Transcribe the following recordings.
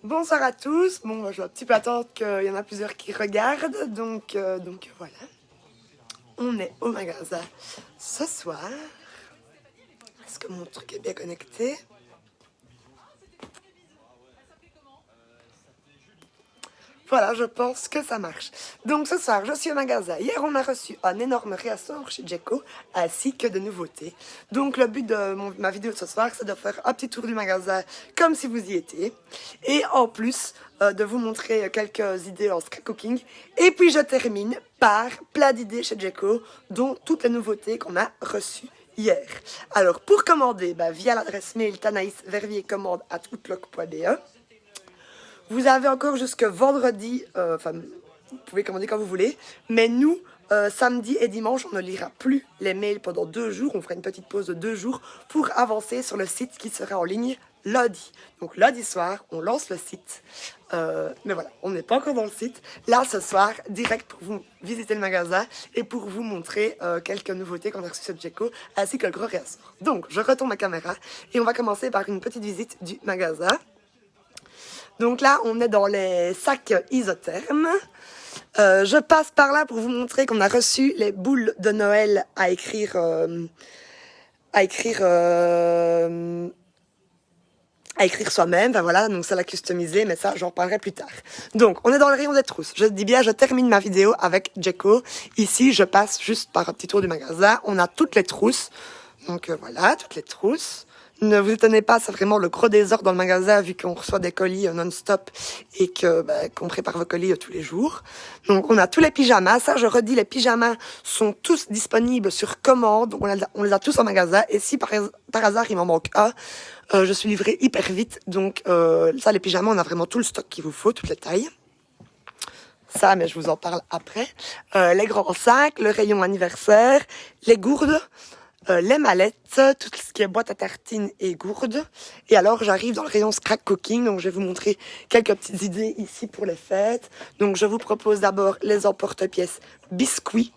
Bonsoir à tous. Bon, je vais un petit peu attendre qu'il y en a plusieurs qui regardent. Donc voilà. On est au magasin ce soir. Est-ce que mon truc est bien connecté? Voilà, je pense que ça marche. Donc ce soir, je suis au magasin. Hier, on a reçu un énorme réassort chez Djeko, ainsi que de nouveautés. Donc le but de ma vidéo de ce soir, c'est de faire un petit tour du magasin comme si vous y étiez. Et en plus, de vous montrer quelques idées en scrap cooking. Et puis je termine par plein d'idées chez Djeko, dont toutes les nouveautés qu'on a reçues hier. Alors pour commander, via l'adresse mail tanaïsverviercommande@outlook.be. Vous avez encore jusque vendredi, vous pouvez commander quand vous voulez, mais nous, samedi et dimanche, on ne lira plus les mails pendant 2 jours, on fera une petite pause de 2 jours pour avancer sur le site qui sera en ligne lundi. Donc lundi soir, on lance le site, mais voilà, on n'est pas encore dans le site. Là, ce soir, direct pour vous visiter le magasin et pour vous montrer quelques nouveautés qu'on a reçues sur Djeko, ainsi que le gros réassort. Donc, je retourne ma caméra et on va commencer par une petite visite du magasin. Donc là, on est dans les sacs isothermes. Je passe par là pour vous montrer qu'on a reçu les boules de Noël à écrire soi-même. Ben voilà, donc ça l'a customisé, mais ça, j'en parlerai plus tard. Donc, on est dans le rayon des trousses. Je dis bien, je termine ma vidéo avec Djeko. Ici, je passe juste par un petit tour du magasin. On a toutes les trousses. Donc voilà, toutes les trousses. Ne vous étonnez pas, c'est vraiment le gros désordre dans le magasin vu qu'on reçoit des colis non-stop et qu'on prépare vos colis tous les jours. Donc on a tous les pyjamas. Ça, je redis, les pyjamas sont tous disponibles sur commande. Donc on les a tous en magasin. Et si par hasard il m'en manque un, je suis livrée hyper vite. Donc ça, les pyjamas, on a vraiment tout le stock qu'il vous faut, toutes les tailles. Ça, mais je vous en parle après. Les grands sacs, le rayon anniversaire, les gourdes. Les mallettes, tout ce qui est boîte à tartines et gourdes. Et alors, j'arrive dans le rayon scrap cooking. Donc, je vais vous montrer quelques petites idées ici pour les fêtes. Donc, je vous propose d'abord les emporte-pièces biscuits,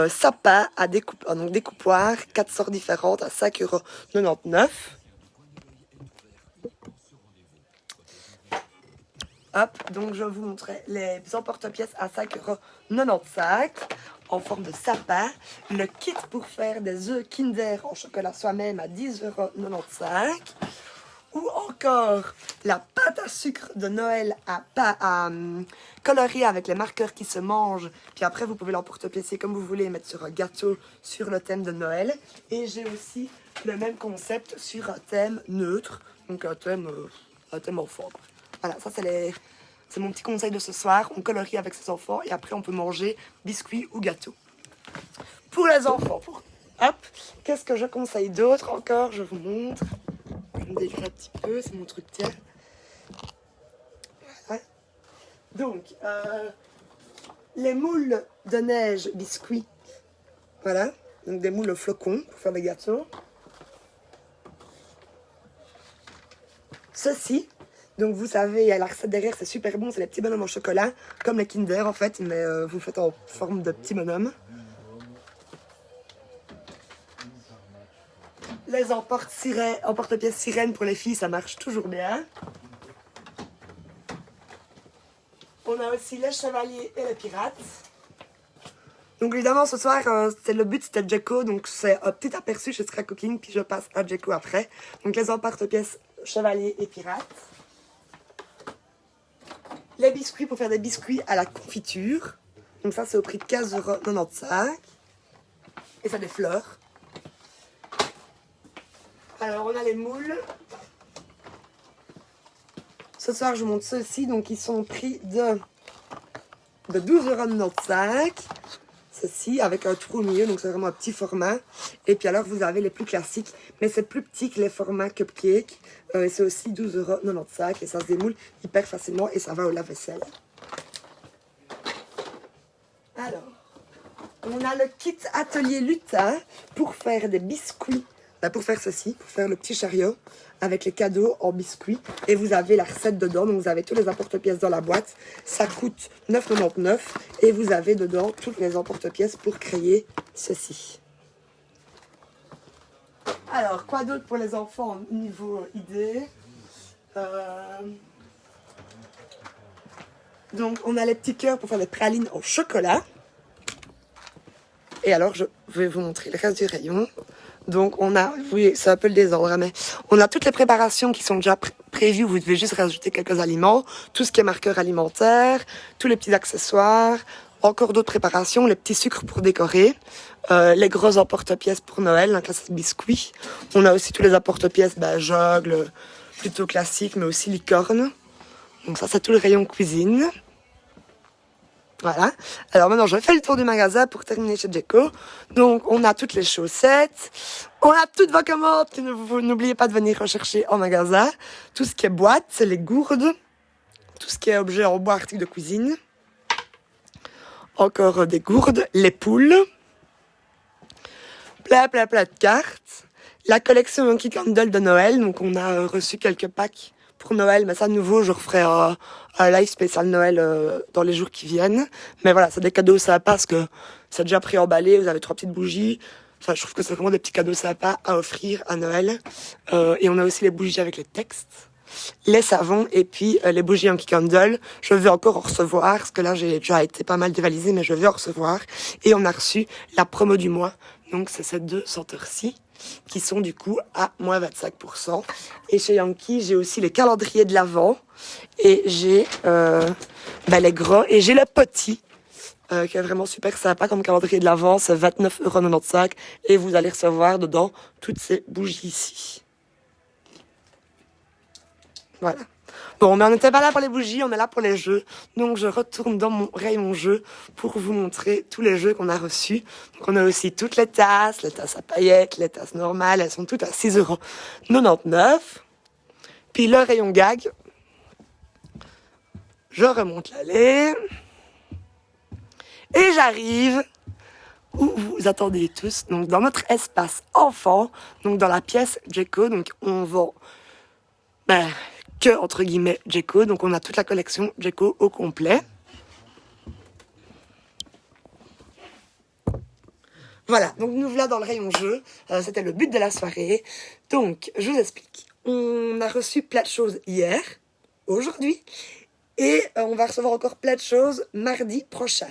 sapin à découpoir, 4 sortes différentes à 5,99 €. Hop, donc je vous montrer les emporte-pièces à 5,95 € en forme de sapin. Le kit pour faire des œufs Kinder en chocolat soi-même à 10,95 €. Ou encore la pâte à sucre de Noël à colorer avec les marqueurs qui se mangent. Puis après, vous pouvez l'emporte-pièce comme vous voulez et mettre sur un gâteau sur le thème de Noël. Et j'ai aussi le même concept sur un thème neutre, donc un thème enfant. Voilà, ça c'est mon petit conseil de ce soir. On colorie avec ses enfants et après on peut manger biscuits ou gâteaux. Pour les enfants, hop, qu'est-ce que je conseille d'autre encore? Je vous montre. Je me décris un petit peu, c'est mon truc, tiens. Voilà. Donc, les moules de neige biscuits. Voilà, donc des moules flocons pour faire des gâteaux. Ceci. Donc vous savez, la recette derrière, c'est super bon, c'est les petits bonhommes en chocolat, comme les Kinder en fait, mais vous faites en forme de petits bonhommes. Les emporte-pièces sirènes pour les filles, ça marche toujours bien. On a aussi les chevaliers et les pirates. Donc évidemment, ce soir, le but c'était Djeko, donc c'est un petit aperçu chez Scrap Cooking, puis je passe à Djeko après. Donc les emporte-pièces chevaliers et pirates. Les biscuits pour faire des biscuits à la confiture. Donc ça, c'est au prix de 15,95 €. Et ça des fleurs. Alors, on a les moules. Ce soir, je vous montre ceux-ci. Donc, ils sont au prix de 12,95 €. Ceci avec un trou au milieu. Donc, c'est vraiment un petit format. Et puis alors, vous avez les plus classiques. Mais c'est plus petit que les formats cupcake. Et c'est aussi 12,95 €. Et ça se démoule hyper facilement. Et ça va au lave-vaisselle. Alors, on a le kit atelier lutin pour faire des biscuits. Pour faire ceci, pour faire le petit chariot avec les cadeaux en biscuits. Et vous avez la recette dedans, donc vous avez tous les emporte-pièces dans la boîte. Ça coûte 9,99 € et vous avez dedans toutes les emporte-pièces pour créer ceci. Alors, quoi d'autre pour les enfants au niveau idée? Donc, on a les petits cœurs pour faire les pralines au chocolat. Et alors, je vais vous montrer le reste du rayon. Donc, on a, oui, c'est un peu le désordre, mais on a toutes les préparations qui sont déjà prévues. Vous devez juste rajouter quelques aliments, tout ce qui est marqueur alimentaire, tous les petits accessoires, encore d'autres préparations, les petits sucres pour décorer, les gros emporte-pièces pour Noël, la classe biscuits. On a aussi tous les emporte-pièces, jugles, plutôt classiques, mais aussi licornes. Donc ça, c'est tout le rayon cuisine. Voilà. Alors maintenant, je fais le tour du magasin pour terminer chez Djeko. Donc, on a toutes les chaussettes. On a toutes vos commandes que n'oubliez pas de venir rechercher en magasin. Tout ce qui est boîte, c'est les gourdes. Tout ce qui est objet en bois, articles de cuisine. Encore des gourdes. Les poules. Plein de cartes. La collection Yankee Candle de Noël. Donc, on a reçu quelques packs pour Noël, mais ça, de nouveau, je referai un live spécial Noël dans les jours qui viennent. Mais voilà, c'est des cadeaux sympas parce que c'est déjà pré-emballé, vous avez 3 petites bougies. Enfin, je trouve que c'est vraiment des petits cadeaux sympas à offrir à Noël. Et on a aussi les bougies avec les textes, les savons et puis les bougies Yankee Candle. Je vais encore en recevoir, parce que là, j'ai déjà été pas mal dévalisée, mais je vais en recevoir. Et on a reçu la promo du mois. Donc, c'est ces 2 senteurs-ci qui sont du coup à moins 25%. Et chez Yankee, j'ai aussi les calendriers de l'Avent. Et j'ai les gros. Et j'ai le petit, qui est vraiment super sympa comme calendrier de l'Avent. C'est 29,95 €. Et vous allez recevoir dedans toutes ces bougies ici. Voilà. Bon, mais on n'était pas là pour les bougies, on est là pour les jeux. Donc, je retourne dans mon rayon jeux pour vous montrer tous les jeux qu'on a reçus. Donc, on a aussi toutes les tasses à paillettes, les tasses normales. Elles sont toutes à 6,99 €. Puis, le rayon gag. Je remonte l'allée. Et j'arrive où vous attendez tous. Donc, dans notre espace enfant. Donc, dans la pièce Djeko. Donc, on vend... que, entre guillemets, Djeko. Donc, on a toute la collection Djeko au complet. Voilà, donc nous voilà dans le rayon jeu. C'était le but de la soirée. Donc, je vous explique. On a reçu plein de choses hier, aujourd'hui, et on va recevoir encore plein de choses mardi prochain.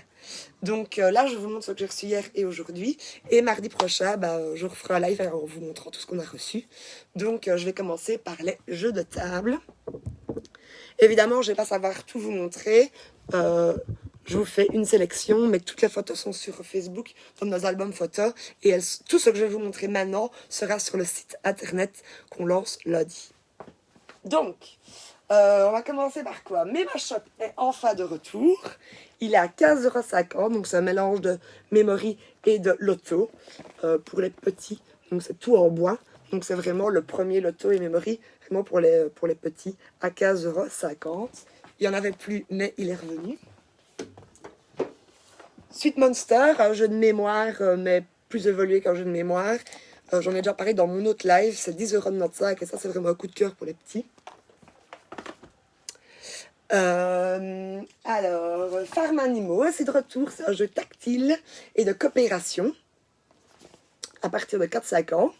Donc là, je vous montre ce que j'ai reçu hier et aujourd'hui. Et mardi prochain, je referai un live en vous montrant tout ce qu'on a reçu. Donc, je vais commencer par les jeux de table. Évidemment, je ne vais pas savoir tout vous montrer. Je vous fais une sélection, mais toutes les photos sont sur Facebook, dans nos albums photos. Et tout ce que je vais vous montrer maintenant sera sur le site internet qu'on lance lundi. Donc, on va commencer par quoi? MemoShop est enfin de retour. Il est à 15,50 €, donc c'est un mélange de memory et de loto pour les petits. Donc c'est tout en bois. Donc c'est vraiment le premier loto et memory, vraiment pour les petits, à 15,50 €. Il n'y en avait plus, mais il est revenu. Sweet Monster, un jeu de mémoire, mais plus évolué qu'un jeu de mémoire. J'en ai déjà parlé dans mon autre live, c'est 10,95 € et ça c'est vraiment un coup de cœur pour les petits. Alors, Farm Animaux, c'est de retour, c'est un jeu tactile et de coopération à partir de 4-5 ans.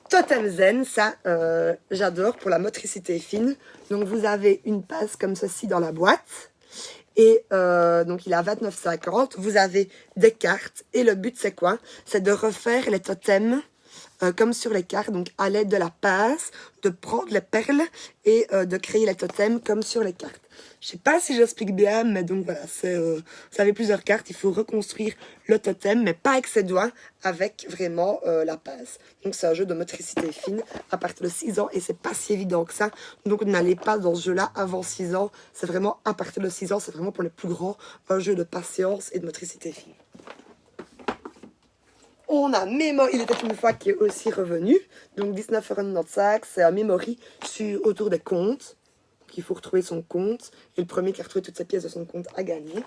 Totem Zen, ça j'adore pour la motricité fine. Donc vous avez une passe comme ceci dans la boîte. Et donc il est à 29,50 €. Vous avez des cartes. Et le but c'est quoi? C'est de refaire les totems comme sur les cartes. Donc à l'aide de la passe, de prendre les perles et de créer les totems comme sur les cartes. Je sais pas si j'explique bien, mais donc voilà, vous avez plusieurs cartes, il faut reconstruire le totem, mais pas avec ses doigts, avec vraiment la passe. Donc c'est un jeu de motricité fine à partir de 6 ans, et c'est pas si évident que ça. Donc n'allez pas dans ce jeu-là avant 6 ans, c'est vraiment à partir de 6 ans, c'est vraiment pour les plus grands, un jeu de patience et de motricité fine. On a Mémo, il était une fois qui est aussi revenu, donc 19,95 €, c'est un memory autour des comptes. Il faut retrouver son compte. Et le premier qui a retrouvé toutes ses pièces de son compte a gagné.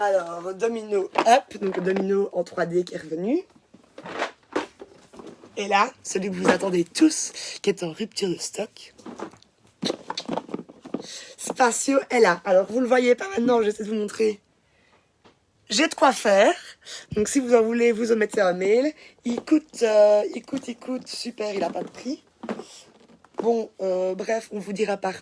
Alors, Domino Up, donc Domino en 3D qui est revenu. Et là, celui que vous attendez tous, qui est en rupture de stock. Spatio est là. Alors, vous le voyez pas maintenant, j'essaie de vous montrer. J'ai de quoi faire. Donc, si vous en voulez, vous mettez un mail. Il coûte super, il n'a pas de prix. Bon, bref, on vous dira par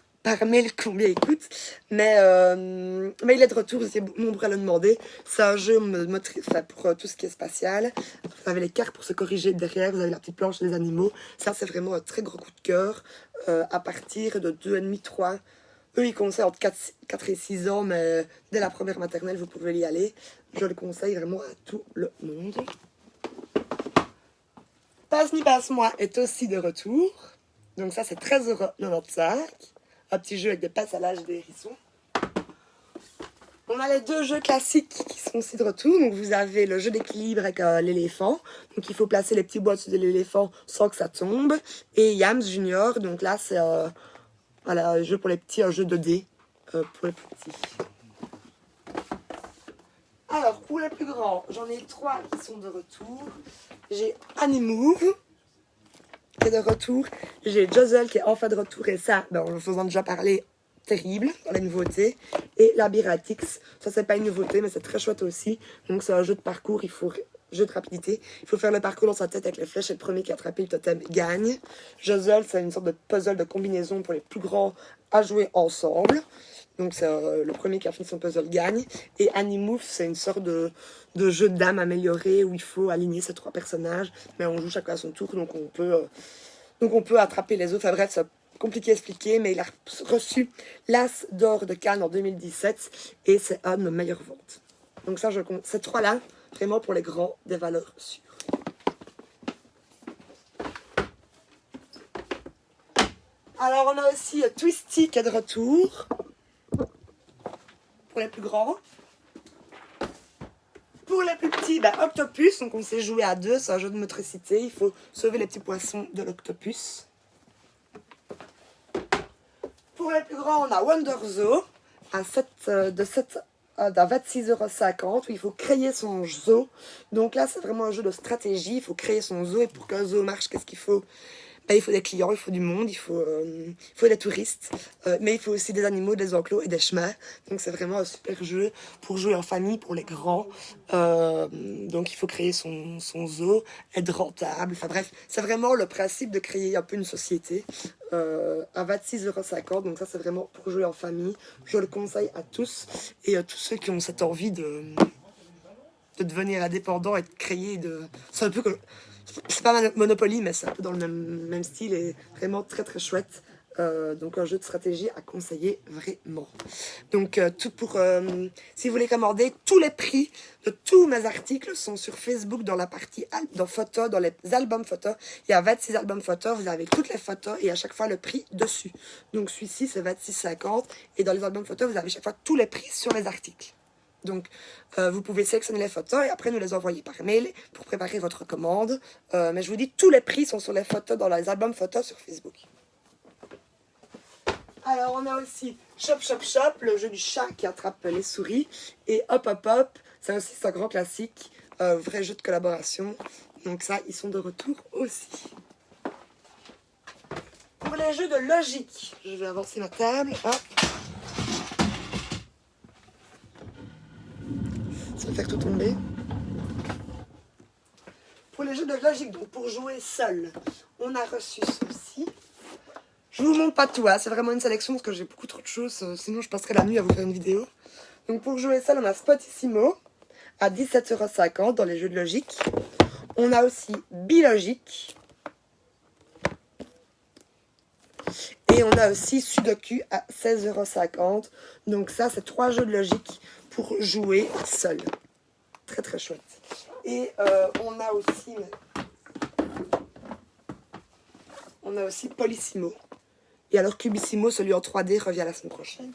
mail combien il coûte, mais il est de retour, vous êtes nombreux à le demander. C'est un jeu pour tout ce qui est spatial. Vous avez les cartes pour se corriger derrière, vous avez la petite planche des animaux. Ça, c'est vraiment un très gros coup de cœur. À partir de 2,5, 3. Eux, ils conseillent entre 4 et 6 ans, mais dès la première maternelle, vous pouvez y aller. Je le conseille vraiment à tout le monde. Passe ni passe-moi est aussi de retour. Donc ça, c'est 13,95 €. Un petit jeu avec des passes à l'âge des hérissons. On a les 2 jeux classiques qui sont aussi de retour. Donc vous avez le jeu d'équilibre avec l'éléphant. Donc il faut placer les petits bois dessus de l'éléphant sans que ça tombe. Et Yams Junior. Donc là, c'est voilà, un jeu pour les petits, un jeu de dés pour les petits. Alors, pour les plus grands, j'en ai 3 qui sont de retour. J'ai Animove qui est de retour. J'ai Juzzle qui est enfin de retour. Et ça, ben, en faisant déjà parler, terrible dans la nouveauté. Et Labyrintix, ça c'est pas une nouveauté, mais c'est très chouette aussi. Donc c'est un jeu de parcours, jeu de rapidité. Il faut faire le parcours dans sa tête avec les flèches et le premier qui a attrapé le totem gagne. Juzzle, c'est une sorte de puzzle de combinaison pour les plus grands à jouer ensemble. Donc c'est le premier qui a fini son puzzle gagne. Et Animove, c'est une sorte de jeu de dames amélioré où il faut aligner ces 3 personnages. Mais on joue chacun à son tour, donc on peut attraper les autres. Enfin bref, c'est compliqué à expliquer, mais il a reçu l'As d'or de Cannes en 2017 et c'est un de nos meilleures ventes. Donc ça, je compte ces 3-là, vraiment pour les grands, des valeurs sûres. Alors on a aussi Twisty qui est de retour. Pour les plus grands. Pour les plus petits, Octopus, donc on sait jouer à 2, c'est un jeu de motricité, il faut sauver les petits poissons de l'octopus. Pour les plus grands, on a Wonder Zoo, d'un 26,50 € où il faut créer son zoo. Donc là, c'est vraiment un jeu de stratégie, il faut créer son zoo et pour qu'un zoo marche, qu'est-ce qu'il faut ? Il faut des clients, il faut du monde, il faut des touristes, mais il faut aussi des animaux, des enclos et des chemins. Donc c'est vraiment un super jeu pour jouer en famille, pour les grands. Donc il faut créer son zoo, être rentable. Enfin bref, c'est vraiment le principe de créer un peu une société à 26,50 €. Donc ça c'est vraiment pour jouer en famille. Je le conseille à tous et à tous ceux qui ont cette envie de devenir indépendant et de créer. C'est un peu comme... C'est pas Monopoly, mais c'est un peu dans le même style et vraiment très très chouette. Donc un jeu de stratégie à conseiller vraiment. Donc si vous voulez commander, tous les prix de tous mes articles sont sur Facebook dans la partie dans photos, dans les albums photos. Il y a 26 albums photos, vous avez toutes les photos et à chaque fois le prix dessus. Donc celui-ci c'est 26,50 € et dans les albums photos vous avez chaque fois tous les prix sur les articles. Donc, vous pouvez sélectionner les photos et après nous les envoyer par mail pour préparer votre commande. Mais je vous dis, tous les prix sont sur les photos dans les albums photos sur Facebook. Alors, on a aussi Shop Shop Shop, le jeu du chat qui attrape les souris. Et Hop Hop Hop, c'est aussi un grand classique, vrai jeu de collaboration. Donc ça, ils sont de retour aussi. Pour les jeux de logique, je vais avancer ma table. Hop. Ça va faire tout tomber. Pour les jeux de logique, donc pour jouer seul, on a reçu ceci. Je vous montre pas tout, hein, c'est vraiment une sélection parce que j'ai beaucoup trop de choses, sinon je passerai la nuit à vous faire une vidéo. Donc pour jouer seul, on a Spotissimo à 17,50 € dans les jeux de logique. On a aussi Bilogique. Et on a aussi Sudoku à 16,50 €. Donc ça, c'est 3 jeux de logique pour jouer seul. Très très chouette. Et on a aussi Polissimo. Et alors Cubissimo, celui en 3D, revient la semaine prochaine.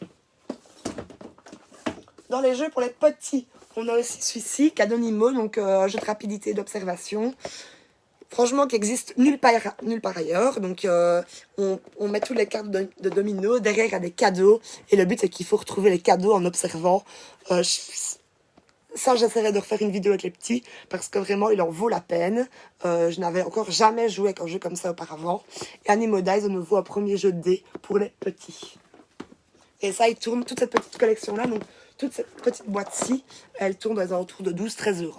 Dans les jeux pour les petits, on a aussi celui-ci, Cadonimo, donc un jeu de rapidité et d'observation. Franchement, qui existe nulle part ailleurs. Donc, on met toutes les cartes de domino. Derrière, il y a des cadeaux. Et le but, c'est qu'il faut retrouver les cadeaux en observant. Ça, j'essaierai de refaire une vidéo avec les petits. Parce que vraiment, il en vaut la peine. Je n'avais encore jamais joué avec un jeu comme ça auparavant. Et Animo Dice, de nouveau, un premier jeu de dés pour les petits. Et ça, il tourne toute cette petite collection-là. Donc, toute cette petite boîte-ci, elle tourne dans les alentours de 12-13 €.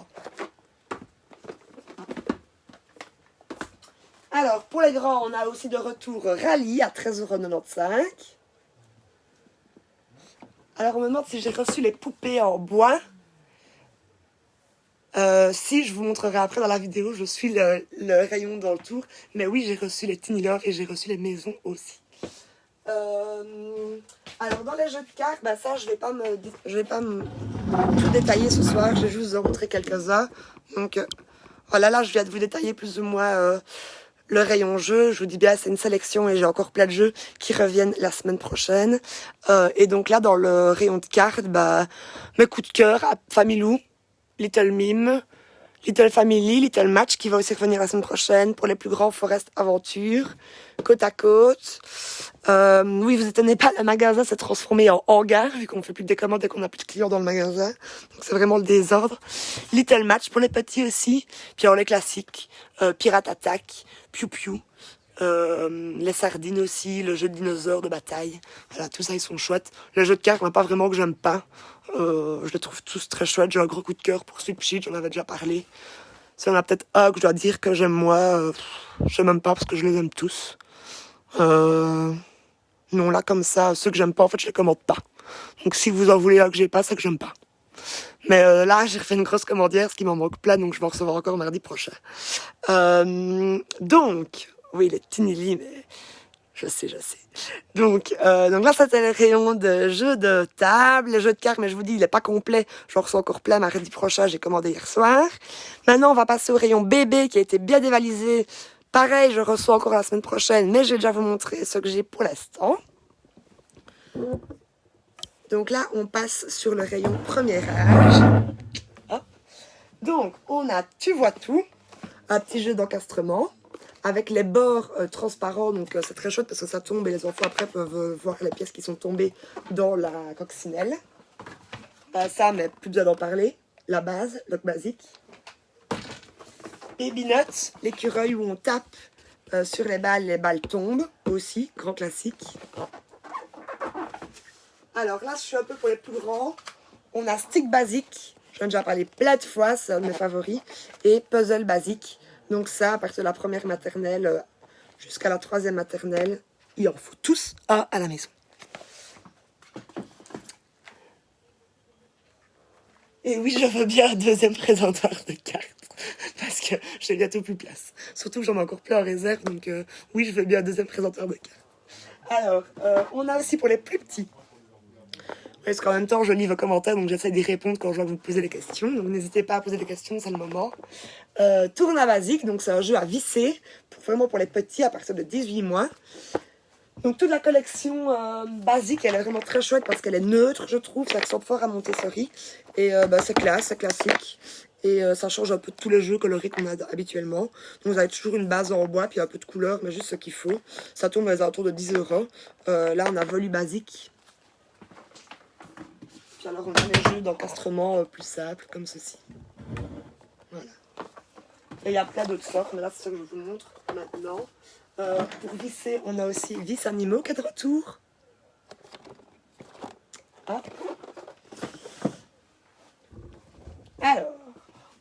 Alors, pour les grands, on a aussi de retour Rallye à 13,95 €. Alors, on me demande si j'ai reçu les poupées en bois. Si, je vous montrerai après dans la vidéo, je suis le rayon dans le tour. Mais oui, j'ai reçu les Tiny Love et j'ai reçu les maisons aussi. Alors, dans les jeux de cartes, bah ça, je vais pas me tout détailler ce soir. Je vais juste vous en montrer quelques-uns. Donc, voilà, là, je viens de vous détailler plus ou moins le rayon jeu. Je vous dis bien, c'est une sélection et j'ai encore plein de jeux qui reviennent la semaine prochaine. Et donc là, dans le rayon de cartes, bah, mes coups de cœur, Familou, Little Mime, Little Family, Little Match qui va aussi revenir la semaine prochaine. Pour les plus grands, Forest Aventure, Côte à Côte. Oui, vous étonnez pas, le magasin s'est transformé en hangar vu qu'on fait plus de commandes et qu'on n'a plus de clients dans le magasin. Donc c'est vraiment le désordre. Little Match pour les petits aussi. Puis alors les classiques, Pirate Attack, Piu Piu. Les sardines aussi, le jeu de dinosaures de bataille. Voilà, tout ça, ils sont chouettes. Le jeu de cartes, moi, pas vraiment que j'aime pas. Je les trouve tous très chouettes. J'ai un gros coup de cœur pour Sweet Sheet, j'en avais déjà parlé. Si on a peut-être un que je dois dire que j'aime moi, je n'aime pas parce que je les aime tous. Non, là, comme ça, ceux que j'aime pas, en fait, je les commande pas. Donc si vous en voulez un que j'ai pas, c'est que j'aime pas. Mais là, j'ai refait une grosse commandière, ce qui m'en manque plein, donc je vais en recevoir encore mardi prochain. Donc, oui, les Tinili, mais je sais. Donc là, c'était le rayon de jeux de table, les jeux de cartes, mais je vous dis, il est pas complet. J'en reçois encore plein mardi prochain, j'ai commandé hier soir. Maintenant, on va passer au rayon bébé, qui a été bien dévalisé. Pareil, je reçois encore la semaine prochaine, mais je vais déjà vous montrer ce que j'ai pour l'instant. Donc là, on passe sur le rayon premier âge. Hop. Donc, on a Tu vois tout, un petit jeu d'encastrement avec les bords transparents. Donc, c'est très chouette parce que ça tombe et les enfants après peuvent voir les pièces qui sont tombées dans la coccinelle. Ça, mais plus besoin d'en parler. La base, le basique. Baby Nuts, l'écureuil où on tape sur les balles tombent aussi, grand classique. Alors là, je suis un peu pour les plus grands. On a Stick Basique, j'en ai déjà parlé plein de fois, c'est un de mes favoris. Et Puzzle Basique. Donc ça, à partir de la première maternelle jusqu'à la troisième maternelle, il en faut tous un à la maison. Et oui, je veux bien un deuxième présentoir de cartes. Parce que j'ai bientôt plus place. Surtout que j'en ai encore plein en réserve. Donc oui, je veux bien un deuxième présentoir de cartes. Alors, on a aussi pour les plus petits. Parce qu'en même temps, je lis vos commentaires, donc j'essaie d'y répondre quand je vais vous poser des questions. Donc n'hésitez pas à poser des questions, c'est le moment. Tourna Basique, donc c'est un jeu à visser, vraiment pour les petits à partir de 18 mois. Donc toute la collection basique, elle est vraiment très chouette parce qu'elle est neutre, je trouve. Ça ressemble fort à Montessori. Et c'est classe, c'est classique. Et ça change un peu de tous les jeux colorés qu'on a habituellement. Donc vous avez toujours une base en bois, puis un peu de couleur, mais juste ce qu'il faut. Ça tourne aux alentours de 10 €. Là, on a Volu Basique. Puis alors, on a les jeux d'encastrement plus simples, comme ceci. Voilà. Et il y a plein d'autres sortes, mais là, c'est ça que je vous montre maintenant. Pour visser, on a aussi Vis Animaux qui est de retour. Hop. Alors,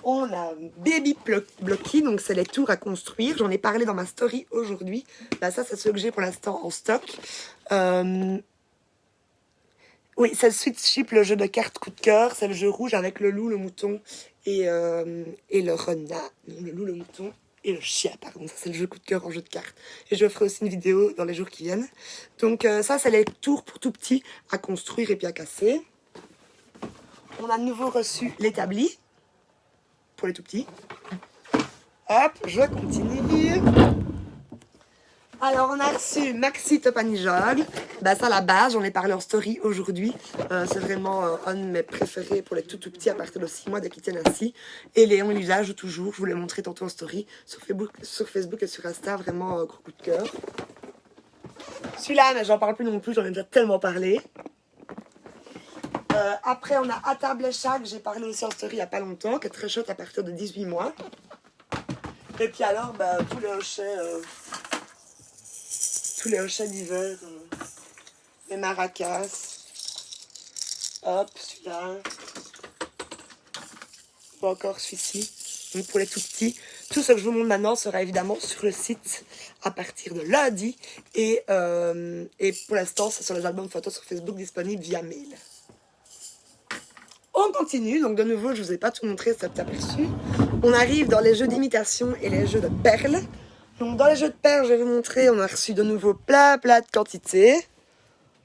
on a Baby Blocky, donc c'est les tours à construire. J'en ai parlé dans ma story aujourd'hui. Là, ça, c'est ce que j'ai pour l'instant en stock. Oui, c'est le Sweet Sheep, le jeu de cartes coup de cœur. C'est le jeu rouge avec le loup, le mouton et le renard. Non, le loup, le mouton et le chien, pardon. Ça, c'est le jeu coup de cœur en jeu de cartes. Et je ferai aussi une vidéo dans les jours qui viennent. Donc ça, c'est les tours pour tout petits à construire et puis à casser. On a de nouveau reçu l'établi pour les tout petits. Hop, je continue. Alors, on a reçu Maxi Topani Jog. Ben, ça, la base, j'en ai parlé en story aujourd'hui. C'est vraiment un de mes préférés pour les tout petits à partir de 6 mois dès qu'ils tiennent assis. Et Léon, il la joue toujours. Je vous l'ai montré tantôt en story sur Facebook et sur Insta. Vraiment, gros coup de cœur. Celui-là, mais j'en parle plus non plus. J'en ai déjà tellement parlé. Après, on a À table et chat, que j'ai parlé aussi en story il n'y a pas longtemps, qui est très chouette à partir de 18 mois. Et puis alors, bah, tous les hochets d'hiver, les maracas, hop, celui-là, ou encore celui-ci, donc pour les tout petits tout ce que je vous montre maintenant sera évidemment sur le site à partir de lundi. Et pour l'instant, c'est sur les albums photos sur Facebook disponibles via mail. On continue, donc de nouveau, je ne vous ai pas tout montré, c'est aperçu. On arrive dans les jeux d'imitation et les jeux de perles. Donc dans les jeux de perles, je vais vous montrer, on a reçu de nouveau plein de quantités.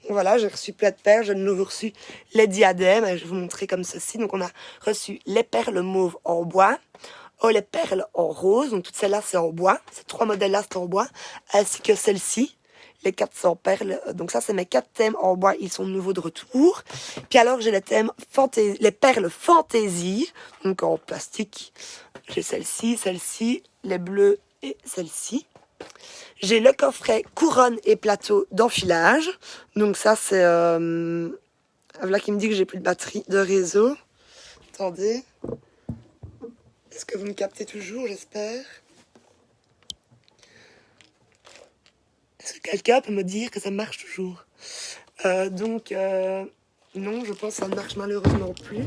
Voilà, j'ai reçu plein de perles, j'ai de nouveau reçu les diadèmes, et je vais vous montrer comme ceci. Donc on a reçu les perles mauves en bois, les perles en rose, donc toutes celles-là c'est en bois, ces 3 modèles-là c'est en bois, ainsi que celle-ci, les 400 perles. Donc ça c'est mes 4 thèmes en bois, ils sont de nouveau de retour. Puis alors j'ai les thèmes les perles fantaisie, donc en plastique. J'ai celle-ci, les bleus et celle-ci. J'ai le coffret couronne et plateau d'enfilage. Donc ça c'est... Voilà qui me dit que j'ai plus de batterie de réseau. Attendez. Est-ce que vous me captez toujours, j'espère? Est-ce que quelqu'un peut me dire que ça marche toujours? Non, je pense que ça ne marche malheureusement plus.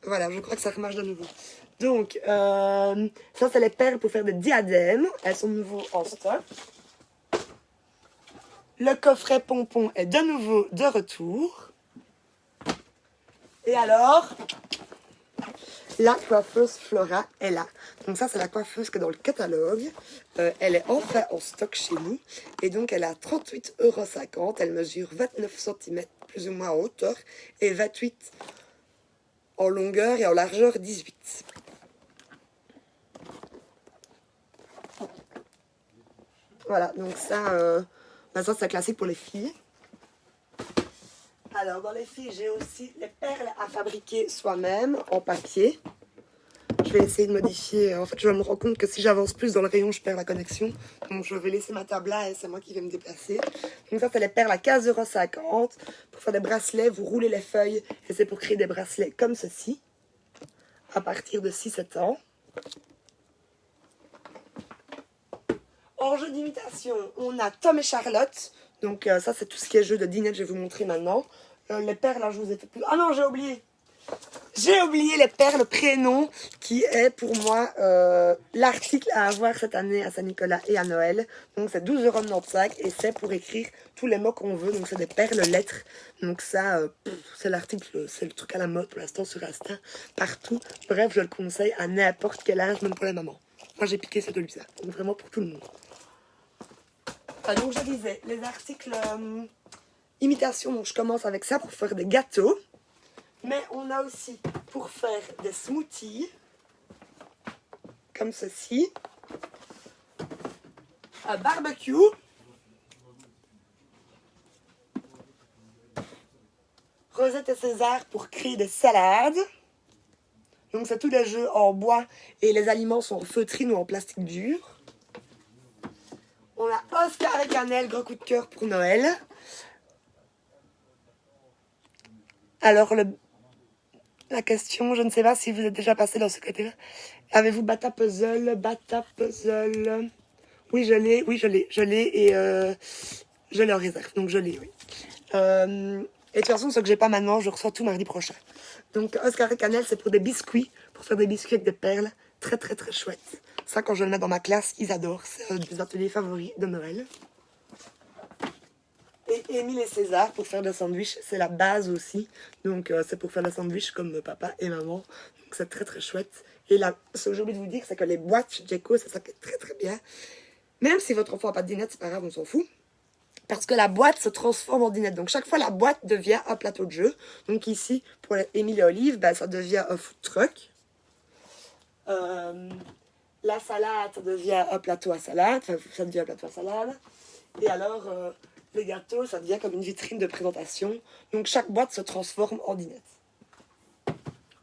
Voilà, je crois que ça remarche de nouveau. Donc, ça c'est les perles pour faire des diadèmes. Elles sont de nouveau en stock. Le coffret pompon est de nouveau de retour. Et alors, la coiffeuse Flora est là. Donc ça, c'est la coiffeuse qui est dans le catalogue. Elle est enfin en stock chez nous. Et donc, elle a 38,50 €. Elle mesure 29 cm plus ou moins en hauteur et 28 en longueur et en largeur 18. Voilà, donc ça, ça c'est classique pour les filles. Alors, dans les filles, j'ai aussi les perles à fabriquer soi-même en papier. Je vais essayer de modifier. En fait, je me rends compte que si j'avance plus dans le rayon, je perds la connexion. Donc, je vais laisser ma table là et c'est moi qui vais me déplacer. Donc, ça, c'est les perles à 15,50 €. Pour faire des bracelets, vous roulez les feuilles et c'est pour créer des bracelets comme ceci, à partir de 6-7 ans. En jeu d'imitation, on a Tom et Charlotte. Donc, ça, c'est tout ce qui est jeu de dinette, je vais vous montrer maintenant. Les perles, là, je vous ai fait plus. Ah non, j'ai oublié. J'ai oublié les perles prénoms, qui est pour moi l'article à avoir cette année à Saint-Nicolas et à Noël. Donc, c'est 12,95 € et c'est pour écrire tous les mots qu'on veut. Donc, c'est des perles lettres. Donc, ça, c'est l'article, c'est le truc à la mode pour l'instant sur Insta, partout. Bref, je le conseille à n'importe quel âge, même pour les mamans. Moi, j'ai piqué celui-là. Donc, vraiment pour tout le monde. Donc je disais, les articles imitation, donc je commence avec ça pour faire des gâteaux. Mais on a aussi pour faire des smoothies, comme ceci. Un barbecue. Rosette et César pour créer des salades. Donc c'est tous les jeux en bois et les aliments sont en feutrine ou en plastique dur. On a Oscar et Cannelle, gros coup de cœur pour Noël. Alors, la question, je ne sais pas si vous êtes déjà passé dans ce côté-là. Avez-vous Bata Puzzle? Oui, je l'ai et je l'ai en réserve. Donc, je l'ai, oui. Et de toute façon, ce que j'ai pas maintenant, je reçois tout mardi prochain. Donc, Oscar et Cannelle, c'est pour des biscuits, pour faire des biscuits avec des perles. Très, très, très chouette. Ça, quand je le mets dans ma classe, ils adorent. C'est un des ateliers favoris de Noël. Et Émile et César pour faire des sandwichs. C'est la base aussi. Donc, c'est pour faire des sandwichs comme papa et maman. Donc, c'est très, très chouette. Et là, ce que j'ai oublié de vous dire, c'est que les boîtes chez Djeco, c'est ça qui est très, très bien. Même si votre enfant n'a pas de dinette, c'est pas grave, on s'en fout. Parce que la boîte se transforme en dinette. Donc, chaque fois, la boîte devient un plateau de jeu. Donc, ici, pour Émile et Olive, ben, ça devient un food truck. La salade, ça devient un plateau à salade. Enfin, ça devient un plateau à salade. Et alors, les gâteaux, ça devient comme une vitrine de présentation. Donc, chaque boîte se transforme en dinette.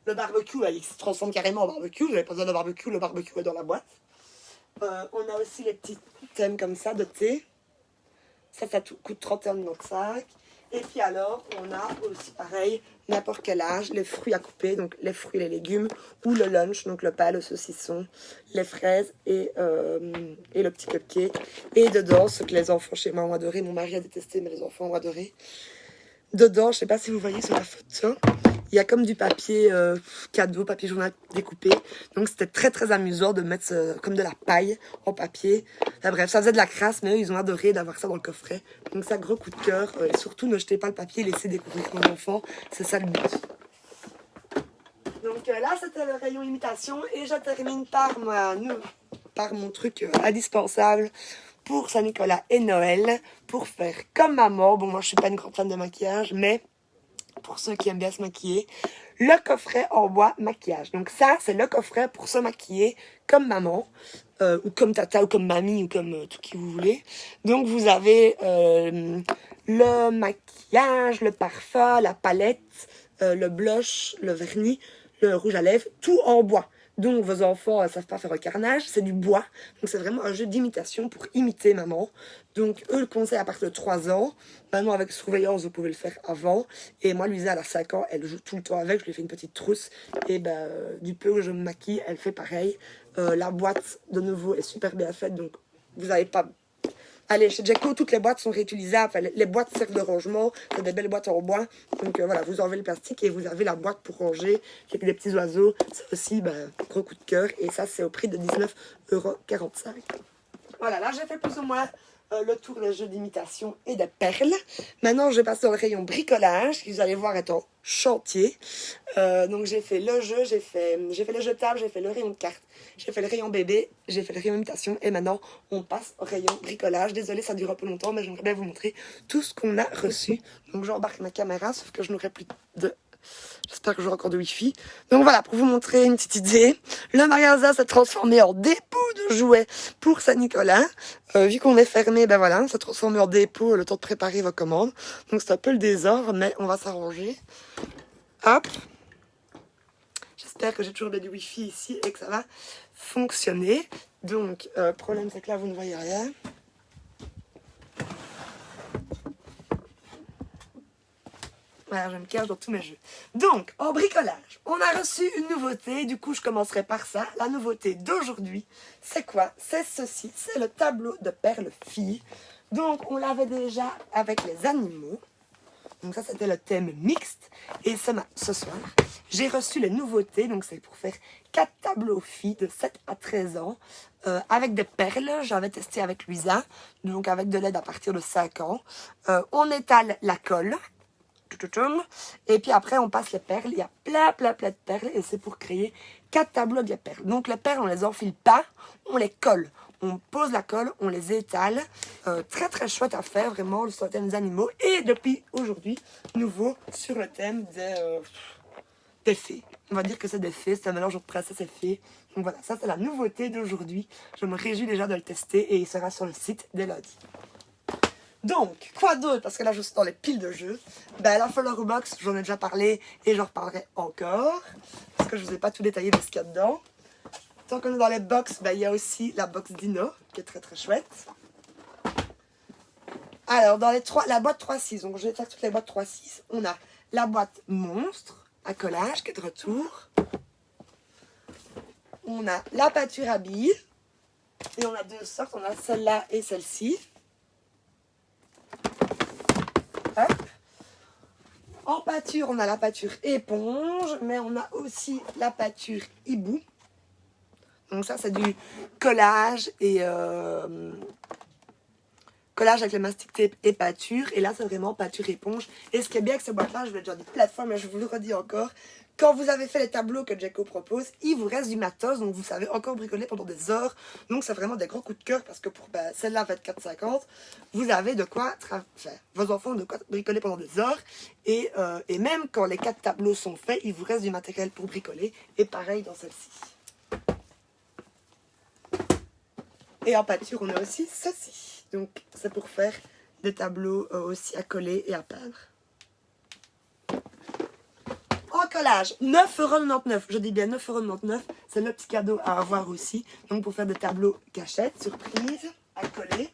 Le barbecue, là, il se transforme carrément en barbecue. Je n'avais pas besoin de barbecue, le barbecue est dans la boîte. On a aussi les petits thèmes comme ça de thé. Ça coûte 31,95 €. Et puis alors, on a aussi pareil, n'importe quel âge, les fruits à couper, donc les fruits et les légumes, ou le lunch, donc le pain, le saucisson, les fraises et le petit cupcake. Et dedans, ce que les enfants chez moi ont adoré, mon mari a détesté, mais les enfants ont adoré. Dedans, je ne sais pas si vous voyez sur la photo, il y a comme du papier cadeau, papier journal découpé. Donc c'était très très amusant de mettre comme de la paille en papier. Enfin, bref, ça faisait de la crasse, mais eux, ils ont adoré d'avoir ça dans le coffret. Donc ça, gros coup de cœur. Et surtout, ne jetez pas le papier, laissez découvrir vos enfants. C'est ça le but. Donc là, c'était le rayon imitation. Et je termine par mon truc indispensable pour Saint-Nicolas et Noël, pour faire comme maman. Bon, moi, je suis pas une grande fan de maquillage, mais pour ceux qui aiment bien se maquiller, le coffret en bois maquillage. Donc ça, c'est le coffret pour se maquiller comme maman, ou comme tata, ou comme mamie, ou comme tout qui vous voulez. Donc vous avez le maquillage, le parfum, la palette, le blush, le vernis, le rouge à lèvres, tout en bois. Donc vos enfants ne savent pas faire un carnage, c'est du bois. Donc c'est vraiment un jeu d'imitation pour imiter maman. Donc eux le conseillent à partir de 3 ans. Maintenant avec surveillance, vous pouvez le faire avant. Et moi, Louisa, elle a 5 ans, elle joue tout le temps avec. Je lui fais une petite trousse. Et ben, du peu que je me maquille, elle fait pareil. La boîte, de nouveau, est super bien faite. Donc vous n'avez pas... Allez, chez Jacko, toutes les boîtes sont réutilisables. Enfin, les boîtes servent de rangement. C'est des belles boîtes en bois. Donc voilà, vous enlevez le plastique et vous avez la boîte pour ranger avec des petits oiseaux. C'est aussi gros coup de cœur. Et ça, c'est au prix de 19,45 €. Voilà, là, j'ai fait plus ou moins le tour des jeux d'imitation et de perles. Maintenant, je vais passer dans le rayon bricolage, qui vous allez voir est en chantier. Donc, j'ai fait le jeu, j'ai fait le jetable, j'ai fait le rayon de cartes, j'ai fait le rayon bébé, j'ai fait le rayon imitation. Et maintenant, on passe au rayon bricolage. Désolée, ça dure un peu longtemps, mais j'aimerais bien vous montrer tout ce qu'on a reçu. Donc, j'embarque ma caméra, sauf que je n'aurai plus de... J'espère que j'aurai encore de wifi. Donc voilà, pour vous montrer une petite idée, le magasin s'est transformé en dépôt de jouets pour Saint-Nicolas. Vu qu'on est fermé, ben voilà, s'est transformé en dépôt le temps de préparer vos commandes. Donc c'est un peu le désordre, mais on va s'arranger. Hop. J'espère que j'ai toujours bien du wifi ici et que ça va fonctionner. Donc, problème c'est que là vous ne voyez rien. Voilà, je me cache dans tous mes jeux. Donc, en bricolage, on a reçu une nouveauté. Du coup, je commencerai par ça. La nouveauté d'aujourd'hui, c'est quoi? C'est ceci. C'est le tableau de perles filles. Donc, on l'avait déjà avec les animaux. Donc ça, c'était le thème mixte. Et ce soir, j'ai reçu les nouveautés. Donc, c'est pour faire 4 tableaux filles de 7 à 13 ans. Avec des perles. J'avais testé avec Louisa. Donc, avec de l'aide à partir de 5 ans. On étale la colle. Et puis après, on passe les perles. Il y a plein de perles. Et c'est pour créer 4 tableaux de perles. Donc les perles, on les enfile pas. On les colle. On pose la colle. On les étale. Très chouette à faire, vraiment, sur le thème des animaux. Et depuis aujourd'hui, nouveau sur le thème des fées. On va dire que c'est des fées. C'est un mélange entre princesse et fées. Donc voilà, ça c'est la nouveauté d'aujourd'hui. Je me réjouis déjà de le tester. Et il sera sur le site dès lundi. Donc, quoi d'autre? Parce que là, je suis dans les piles de jeux. Ben, la Follower Box, j'en ai déjà parlé et j'en reparlerai encore. Parce que je ne vous ai pas tout détaillé de ce qu'il y a dedans. Tant qu'on est dans les box, ben, il y a aussi la box Dino, qui est très chouette. Alors, dans la boîte 3-6, donc je vais faire toutes les boîtes 3-6. On a la boîte monstre à collage, qui est de retour. On a la peinture à billes. Et on a 2 sortes, on a celle-là et celle-ci. Hop. En pâture, on a la pâture éponge, mais on a aussi la pâture hibou. Donc ça, c'est du collage et collage avec le mastic tape et pâture. Et là, c'est vraiment pâture éponge. Et ce qui est bien avec ces boîtes-là, je vous l'ai déjà dit plein de fois, mais je vous le redis encore. Quand vous avez fait les tableaux que Jacko propose, il vous reste du matos, donc vous savez encore bricoler pendant des heures. Donc c'est vraiment des gros coups de cœur parce que pour celle-là, 24,50, vous avez de quoi, vos enfants ont de quoi bricoler pendant des heures. Et même quand les 4 tableaux sont faits, il vous reste du matériel pour bricoler. Et pareil dans celle-ci. Et en peinture, on a aussi ceci. Donc c'est pour faire des tableaux aussi à coller et à peindre. En collage, 9,99 €. Je dis bien 9,99 €. C'est le petit cadeau à avoir aussi. Donc pour faire des tableaux cachettes, surprise, à coller.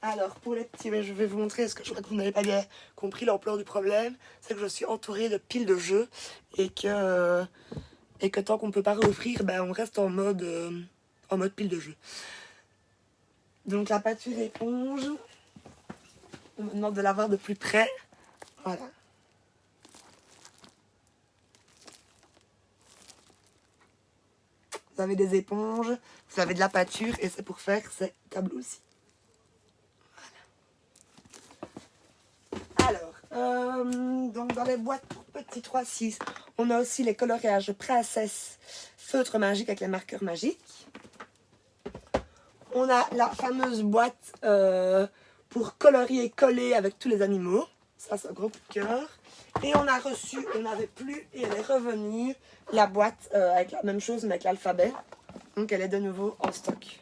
Alors pour les petits, je vais vous montrer, parce que je crois que vous n'avez pas bien compris l'ampleur du problème. C'est que je suis entourée de piles de jeux. Et que tant qu'on ne peut pas rouvrir, ben, on reste en mode pile de jeux. Donc la peinture éponge. On me demande de la voir de plus près. Voilà. vous avez des éponges, vous avez de la peinture et c'est pour faire ces tableaux-ci. Voilà. Alors, donc dans les boîtes pour petits 3-6, on a aussi les coloriages Princesse feutre magique avec les marqueurs magiques. On a la fameuse boîte pour colorier et coller avec tous les animaux. Ça, c'est un gros coup de cœur. Et on a reçu, on n'avait plus, et elle est revenue, la boîte avec la même chose, mais avec l'alphabet. Donc, elle est de nouveau en stock.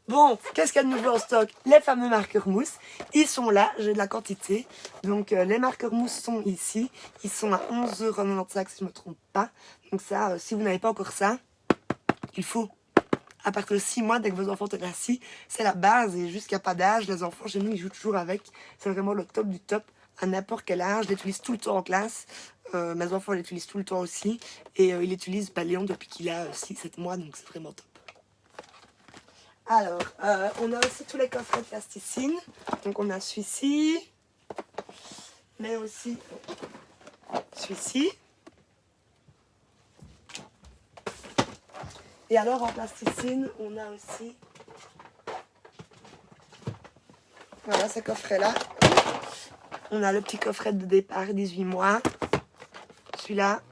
Bon, qu'est-ce qu'il y a de nouveau en stock? Les fameux marqueurs mousse. Ils sont là, j'ai de la quantité. Donc, les marqueurs mousse sont ici. Ils sont à 11,95 € si je ne me trompe pas. Donc ça, si vous n'avez pas encore ça, il faut. À partir de 6 mois, dès que vos enfants sont assis, c'est la base. Et jusqu'à pas d'âge, les enfants, chez nous, ils jouent toujours avec. C'est vraiment le top du top. À n'importe quel âge, je l'utilise tout le temps en classe. Mes enfants l'utilisent tout le temps aussi. Et il utilise Léon depuis qu'il a 6-7 mois, donc c'est vraiment top. Alors, on a aussi tous les coffrets de plasticine. Donc on a celui-ci, mais aussi celui-ci. Et alors en plasticine, on a aussi, voilà, ce coffret-là. On a le petit coffret de départ 18 mois, celui-là,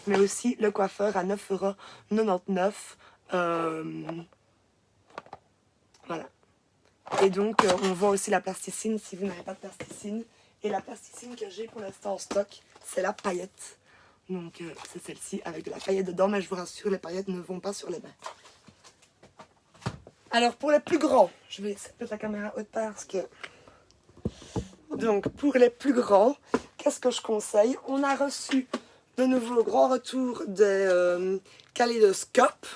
mais aussi le coiffeur à 9,99 €. Voilà. Et donc, on vend aussi la plasticine si vous n'avez pas de plasticine. Et la plasticine que j'ai pour l'instant en stock, c'est la paillette. Donc, c'est celle-ci avec de la paillette dedans. Mais je vous rassure, les paillettes ne vont pas sur les mains. Alors, pour les plus grands, je vais essayer de mettre la caméra haute parce que... Donc, pour les plus grands, qu'est-ce que je conseille? On a reçu de nouveau le grand retour des kaléidoscopes.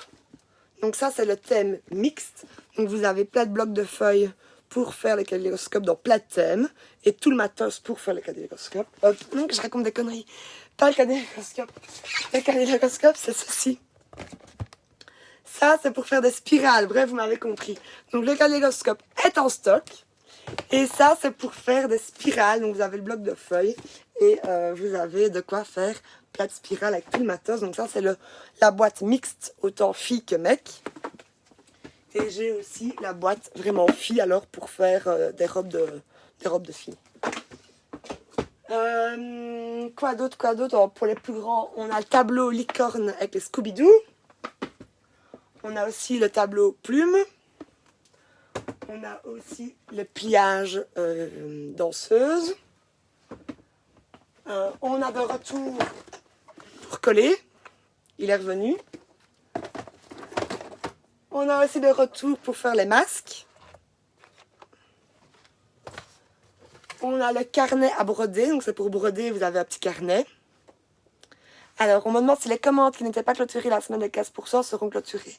Donc ça, c'est le thème mixte. Donc vous avez plein de blocs de feuilles pour faire les kaléidoscopes dans plein de thèmes. Et tout le matos pour faire les kaléidoscopes. Donc je raconte des conneries. Pas le kaléidoscope. Le kaléidoscope, c'est ceci. Ça, c'est pour faire des spirales. Bref, vous m'avez compris. Donc le kaléidoscope est en stock. Et ça, c'est pour faire des spirales. Donc vous avez le bloc de feuilles. Et vous avez de quoi faire plein de spirales avec tout le matos. Donc ça, c'est la boîte mixte, autant fille que mec. Et j'ai aussi la boîte vraiment fille, alors pour faire des robes de filles. Quoi d'autre? Alors, pour les plus grands, on a le tableau licorne avec les Scooby-Doo. On a aussi le tableau plume. On a aussi le pliage danseuse. On a de retour pour coller. Il est revenu. On a aussi de retour pour faire les masques. On a le carnet à broder. Donc c'est pour broder, vous avez un petit carnet. Alors, on me demande si les commandes qui n'étaient pas clôturées la semaine de 15% seront clôturées.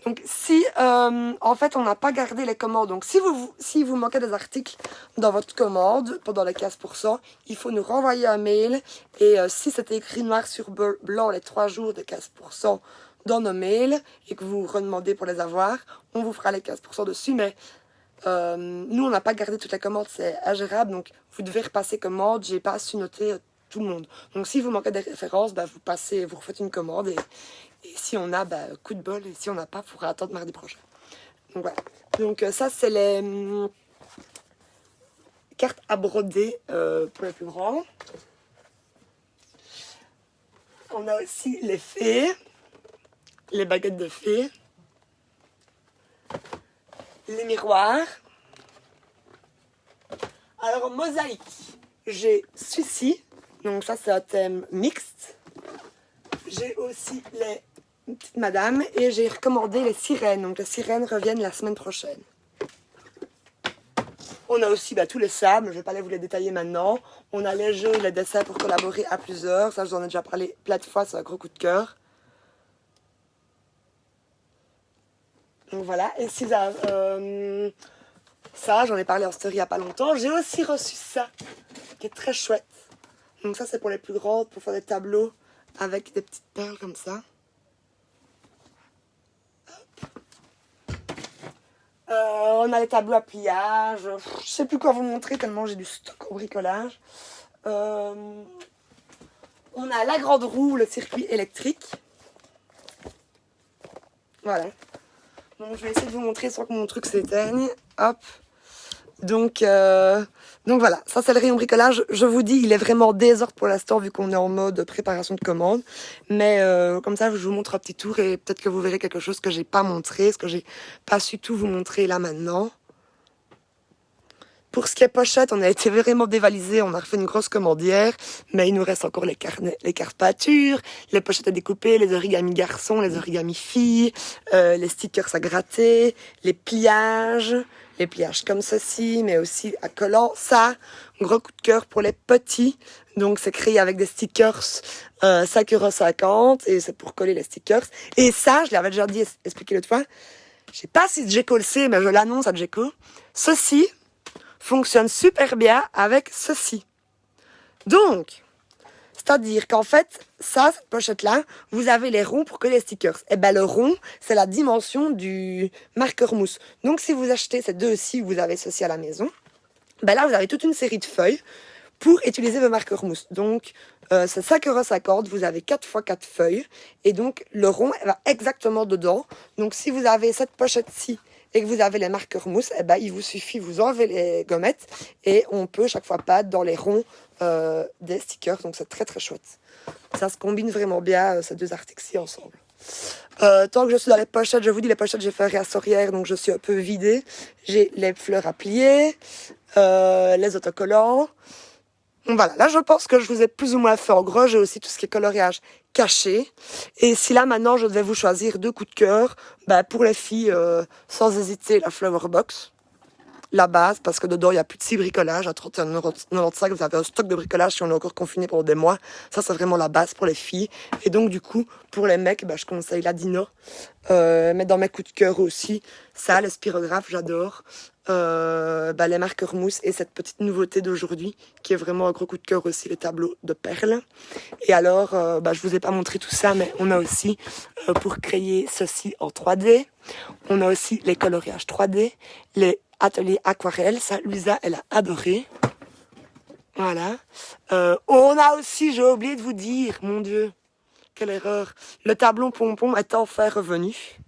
Donc, si, en fait, on n'a pas gardé les commandes. Donc, si vous manquez des articles dans votre commande pendant les 15%, il faut nous renvoyer un mail. Et si c'était écrit noir sur blanc les 3 jours de 15% dans nos mails et que vous redemandez pour les avoir, on vous fera les 15% dessus. Mais nous, on n'a pas gardé toutes les commandes. C'est ingérable. Donc, vous devez repasser commande. J'ai pas su noter tout le monde. Donc si vous manquez des références, bah, vous refaites une commande et si on a, bah, coup de bol, et si on n'a pas, il faudra attendre mardi prochain. Donc voilà. Donc ça, c'est les cartes à broder pour les plus grands. On a aussi les fées, les baguettes de fées, les miroirs. Alors en mosaïque, j'ai celui-ci. Donc ça, c'est un thème mixte. J'ai aussi les petites madames et j'ai recommandé les sirènes. Donc les sirènes reviennent la semaine prochaine. On a aussi tous les sables, je ne vais pas vous les détailler maintenant. On a les jeux et les dessins pour collaborer à plusieurs. Ça, je vous en ai déjà parlé plein de fois, c'est un gros coup de cœur. Donc voilà, et si ça, j'en ai parlé en story il n'y a pas longtemps. J'ai aussi reçu ça, qui est très chouette. Donc ça, c'est pour les plus grandes, pour faire des tableaux avec des petites perles comme ça. On a les tableaux à pliage. Je ne sais plus quoi vous montrer tellement j'ai du stock au bricolage. On a la grande roue, le circuit électrique. Voilà. Donc je vais essayer de vous montrer sans que mon truc s'éteigne. Hop. Donc voilà, ça c'est le rayon bricolage. Je vous dis, il est vraiment désordre pour l'instant vu qu'on est en mode préparation de commande. Mais comme ça, je vous montre un petit tour et peut-être que vous verrez quelque chose que j'ai pas montré, ce que j'ai pas su tout vous montrer là maintenant. Pour ce qui est pochette, on a été vraiment dévalisé, on a refait une grosse commandière, mais il nous reste encore les carnets, les cartes pâture, les pochettes à découper, les origamis garçons, les origamis filles, les stickers à gratter, les pliages comme ceci, mais aussi à collant. Ça, gros coup de cœur pour les petits, donc c'est créé avec des stickers 5,50 € et c'est pour coller les stickers. Et ça, je l'avais déjà dit, expliqué l'autre fois, je sais pas si Djeko le sait, mais je l'annonce à Djeko, ceci fonctionne super bien avec ceci. Donc, c'est-à-dire qu'en fait, ça, cette pochette-là, vous avez les ronds pour que les stickers. Et ben le rond, c'est la dimension du marqueur mousse. Donc, si vous achetez ces deux-ci, vous avez ceci à la maison, ben là, vous avez toute une série de feuilles pour utiliser vos marqueurs mousse. Donc, c'est 5,50 €, vous avez 4 x 4 feuilles, et donc le rond elle va exactement dedans. Donc, si vous avez cette pochette-ci, et que vous avez les marqueurs mousse, eh ben, il vous suffit, vous enlevez les gommettes et on peut chaque fois pas dans les ronds des stickers. Donc c'est très très chouette. Ça se combine vraiment bien ces deux articles-ci ensemble. Tant que je suis dans les pochettes, je vous dis les pochettes j'ai fait réassorière, donc je suis un peu vidée. J'ai les fleurs à plier, les autocollants. Donc voilà, là je pense que je vous ai plus ou moins fait en gros. J'ai aussi tout ce qui est coloriage caché. Et si là maintenant je devais vous choisir deux coups de cœur, bah, pour les filles, sans hésiter, la Flower Box. La base, parce que dedans il n'y a plus de 6 bricolages. À 31,95 €, vous avez un stock de bricolage si on est encore confiné pendant des mois. Ça c'est vraiment la base pour les filles. Et donc du coup, pour les mecs, bah, je conseille la Dino. Mais dans mes coups de cœur aussi, ça, les spirographes, j'adore. Bah, les marqueurs mousse et cette petite nouveauté d'aujourd'hui qui est vraiment un gros coup de cœur aussi, les tableaux de perles. Et alors, bah, je vous ai pas montré tout ça, mais on a aussi pour créer ceci en 3D, on a aussi les coloriages 3D, les ateliers aquarelles, ça Luisa elle a adoré. Voilà. On a aussi, j'ai oublié de vous dire, mon Dieu, quelle erreur, le tableau pompon est enfin revenu.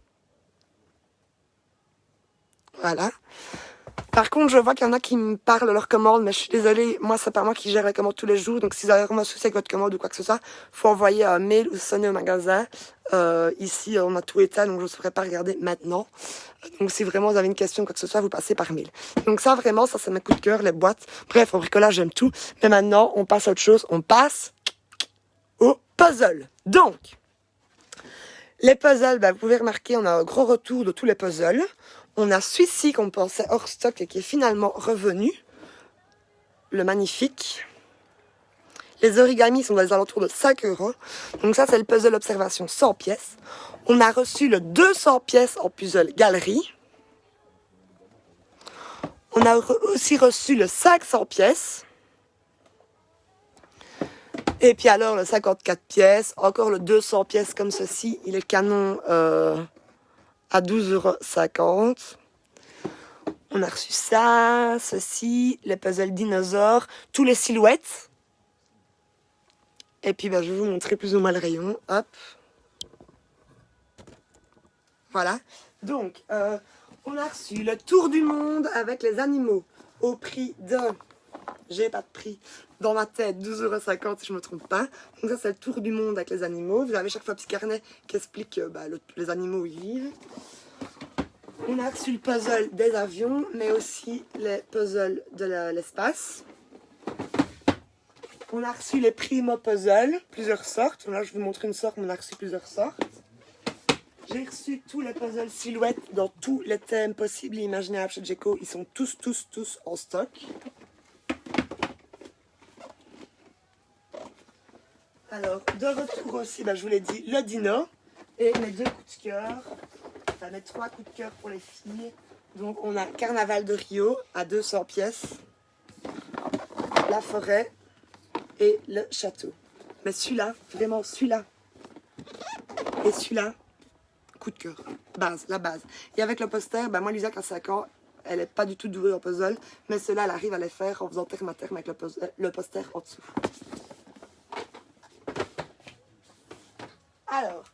Voilà. Par contre, je vois qu'il y en a qui me parlent de leur commande, mais je suis désolée, moi, c'est pas moi qui gère la commande tous les jours. Donc, si vous avez vraiment un souci avec votre commande ou quoi que ce soit, faut envoyer un mail ou sonner au magasin. Ici, on a tout état, donc je ne saurais pas regarder maintenant. Donc, si vraiment vous avez une question ou quoi que ce soit, vous passez par mail. Donc, ça, vraiment, ça, c'est mes coups de cœur, les boîtes. Bref, au bricolage, j'aime tout. Mais maintenant, on passe à autre chose. On passe au puzzle. Donc, les puzzles, bah, vous pouvez remarquer, on a un gros retour de tous les puzzles. On a celui-ci qu'on pensait hors stock et qui est finalement revenu. Le magnifique. Les origamis sont dans les alentours de 5 €. Donc ça, c'est le puzzle observation 100 pièces. On a reçu le 200 pièces en puzzle galerie. On a aussi reçu le 500 pièces. Et puis alors, le 54 pièces. Encore le 200 pièces comme ceci. Il est canon à 12,50 €. On a reçu ça, ceci, les puzzles dinosaures, tous les silhouettes. Et puis bah, je vais vous montrer plus ou moins le rayon. Hop. Voilà. Donc, on a reçu le tour du monde avec les animaux au prix de... J'ai pas de prix dans ma tête, 12,50 € si je me trompe pas. Donc ça, c'est le tour du monde avec les animaux. Vous avez chaque fois un petit carnet qui explique bah, les animaux où ils vivent. On a reçu le puzzle des avions, mais aussi les puzzles de l'espace. On a reçu les primo puzzles, plusieurs sortes. Là, je vous montre une sorte, mais on a reçu plusieurs sortes. J'ai reçu tous les puzzles silhouettes dans tous les thèmes possibles et imaginables chez Djeko. Ils sont tous en stock. Alors, de retour aussi, bah, je vous l'ai dit, le dino et mes deux coups de cœur. Enfin, mes 3 coups de cœur pour les filles. Donc, on a Carnaval de Rio à 200 pièces. La forêt et le château. Mais celui-là, vraiment celui-là. Et celui-là, coup de cœur. Base, la base. Et avec le poster, bah, moi, Luisa, qui a 5 ans, elle n'est pas du tout douée en puzzle. Mais ceux-là, elle arrive à les faire en faisant terme à terme avec le poster en dessous. Alors,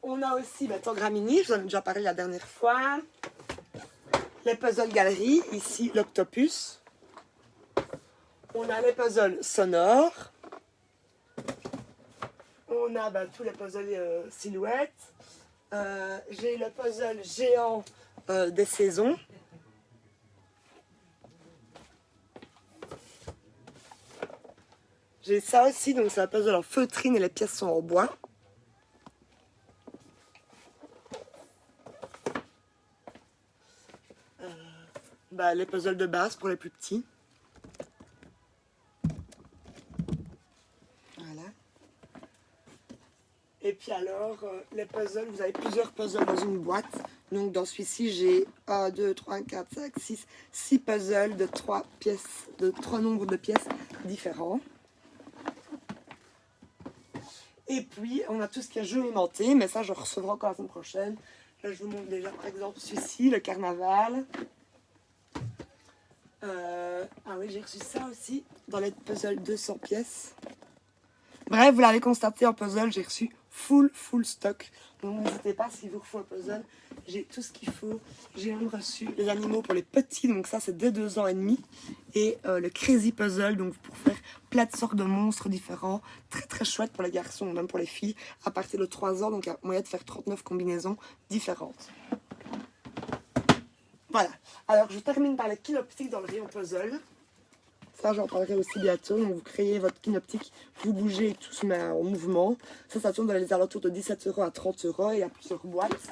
on a aussi Tangram Mini, je vous en ai déjà parlé la dernière fois. Les puzzles galeries, ici l'octopus. On a les puzzles sonores. On a tous les puzzles silhouettes. J'ai le puzzle géant des saisons. J'ai ça aussi, donc c'est un puzzle en feutrine et les pièces sont en bois. Les puzzles de base pour les plus petits. Voilà. Et puis alors, les puzzles, vous avez plusieurs puzzles dans une boîte. Donc dans celui-ci, j'ai 1, 2, 3, 4, 5, 6 puzzles de 3 pièces, de 3 nombres de pièces différents. Et puis, on a tout ce qui est jeu aimanté, mais ça, je recevrai encore la semaine prochaine. Là, je vous montre déjà, par exemple, celui-ci, le carnaval. Ah oui, j'ai reçu ça aussi, dans les puzzles 200 pièces. Bref, vous l'avez constaté, en puzzle, j'ai reçu full stock. Donc, n'hésitez pas, s'il vous faut un puzzle, j'ai tout ce qu'il faut. J'ai même reçu les animaux pour les petits, donc ça, c'est dès 2 ans et demi. Et le Crazy Puzzle, donc pour faire plein de sortes de monstres différents. Très chouette pour les garçons, même pour les filles, à partir de 3 ans. Donc, il y a moyen de faire 39 combinaisons différentes. Voilà. Alors, je termine par les kinoptiques dans le rayon puzzle. Ça, j'en parlerai aussi bientôt. Donc, vous créez votre kinoptique, vous bougez, tout se met en mouvement. Ça tourne dans les alentours de 17 € à 30 €. Il y a plusieurs boîtes.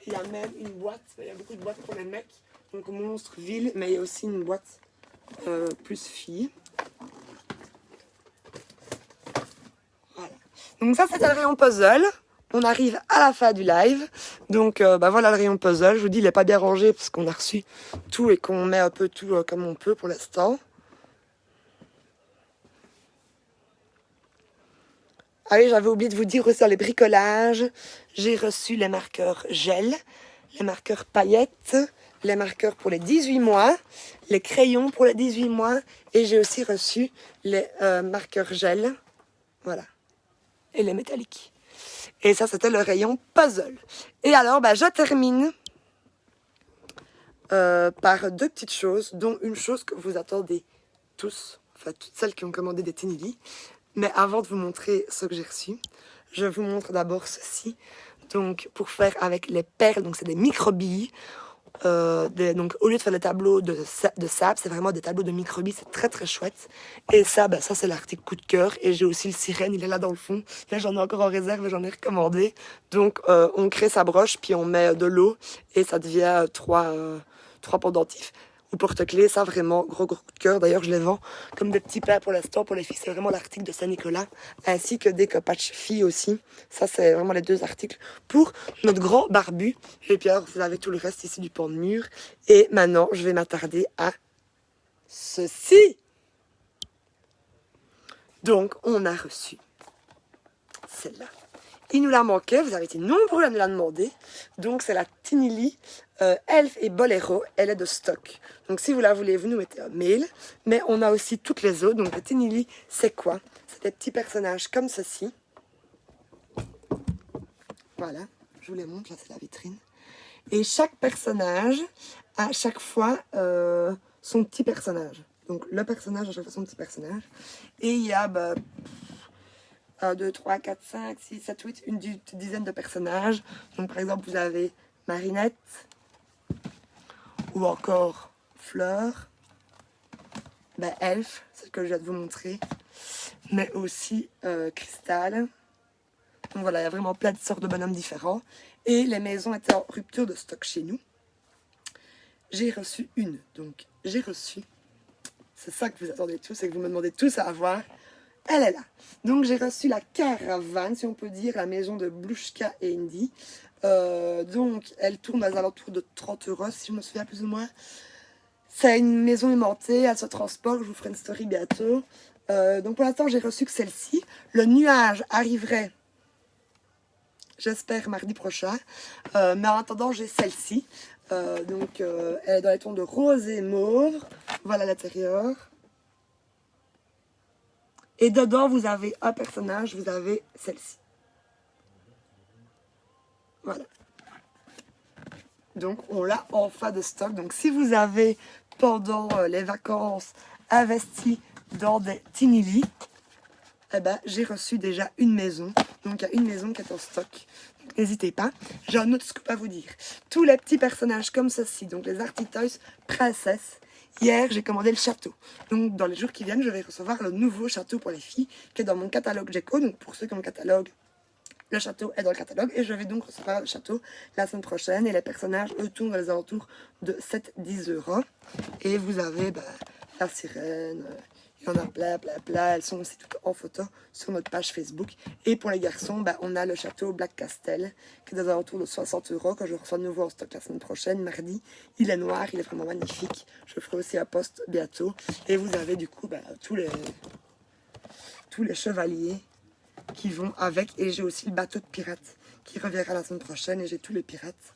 Il y a même une boîte, il y a beaucoup de boîtes pour les mecs. Donc, monstre, ville, mais il y a aussi une boîte plus filles. Voilà. Donc, ça, c'était le rayon puzzle. On arrive à la fin du live. Donc, voilà le rayon puzzle. Je vous dis, il n'est pas bien rangé parce qu'on a reçu tout et qu'on met un peu tout comme on peut pour l'instant. Ah oui, j'avais oublié de vous dire aussi dans les bricolages, j'ai reçu les marqueurs gel, les marqueurs paillettes, les marqueurs pour les 18 mois, les crayons pour les 18 mois et j'ai aussi reçu les marqueurs gel, voilà, et les métalliques. Et ça, c'était le rayon puzzle. Et alors, je termine par 2 petites choses, dont une chose que vous attendez tous, enfin toutes celles qui ont commandé des Tinili. Mais avant de vous montrer ce que j'ai reçu, je vous montre d'abord ceci. Donc, pour faire avec les perles, donc c'est des microbilles. Donc, au lieu de faire des tableaux de sable, c'est vraiment des tableaux de microbilles. C'est très chouette. Et ça, ça c'est l'article coup de cœur. Et j'ai aussi le sirène, il est là dans le fond. Là, j'en ai encore en réserve et j'en ai recommandé. Donc, on crée sa broche, puis on met de l'eau et ça devient 3 pendentifs. Ou porte-clés, ça vraiment gros coup de cœur. D'ailleurs, je les vends comme des petits pains pour l'instant. Pour les filles, c'est vraiment l'article de Saint-Nicolas, ainsi que des patchs filles aussi. Ça, c'est vraiment les 2 articles pour notre grand barbu. Et puis alors, vous avez tout le reste ici du pan de mur. Et maintenant, je vais m'attarder à ceci. Donc, on a reçu celle-là. Il nous la manquait, vous avez été nombreux à nous la demander. Donc, c'est la Tinili Elf et Bolero. Elle est de stock. Donc, si vous la voulez, vous nous mettez un mail. Mais on a aussi toutes les autres. Donc, la Tinili, c'est quoi? C'est des petits personnages comme ceci. Voilà, je vous les montre. Là, c'est la vitrine. Et chaque personnage a chaque fois son petit personnage. Donc, le personnage a chaque fois son petit personnage. Et il y a... 1, 2, 3, 4, 5, 6, 7, 8, une dizaine de personnages. Donc par exemple, vous avez Marinette, ou encore Fleur, Elf, celle que je viens de vous montrer, mais aussi Cristal. Donc voilà, il y a vraiment plein de sortes de bonhommes différents. Et les maisons étaient en rupture de stock chez nous. J'ai reçu une, donc j'ai reçu, c'est ça que vous attendez tous et que vous me demandez tous à avoir. Elle est là. Donc j'ai reçu la caravane, si on peut dire, la maison de Blouchka et Indy. Donc elle tourne aux alentours de 30 €, si je me souviens plus ou moins. C'est une maison aimantée, elle se transporte, je vous ferai une story bientôt. Donc pour l'instant j'ai reçu que celle-ci. Le nuage arriverait, j'espère, mardi prochain. Mais en attendant j'ai celle-ci. Donc elle est dans les tons de rose et mauve. Voilà l'intérieur. Et dedans, vous avez un personnage, vous avez celle-ci. Voilà. Donc on l'a enfin de stock. Donc si vous avez pendant les vacances investi dans des Tinili, eh ben, j'ai reçu déjà une maison. Donc il y a une maison qui est en stock. Donc n'hésitez pas. J'ai un autre scoop à vous dire. Tous les petits personnages comme ceci, donc les Artitoys Princess. Hier, j'ai commandé le château. Donc dans les jours qui viennent, je vais recevoir le nouveau château pour les filles qui est dans mon catalogue Jeko. Donc pour ceux qui ont le catalogue, le château est dans le catalogue et je vais donc recevoir le château la semaine prochaine. Et les personnages, eux, tournent dans les alentours de 7-10 euros. Et vous avez la sirène, il y en a plein. Elles sont aussi toutes en photo sur notre page Facebook. Et pour les garçons, on a le château Black Castle qui est dans les alentours de 60 euros que je reçois de nouveau en stock la semaine prochaine, mardi. Il est noir, il est vraiment magnifique. Je ferai aussi la poste bientôt. Et vous avez du coup tous les chevaliers qui vont avec, et j'ai aussi le bateau de pirates qui reviendra la semaine prochaine, et j'ai tous les pirates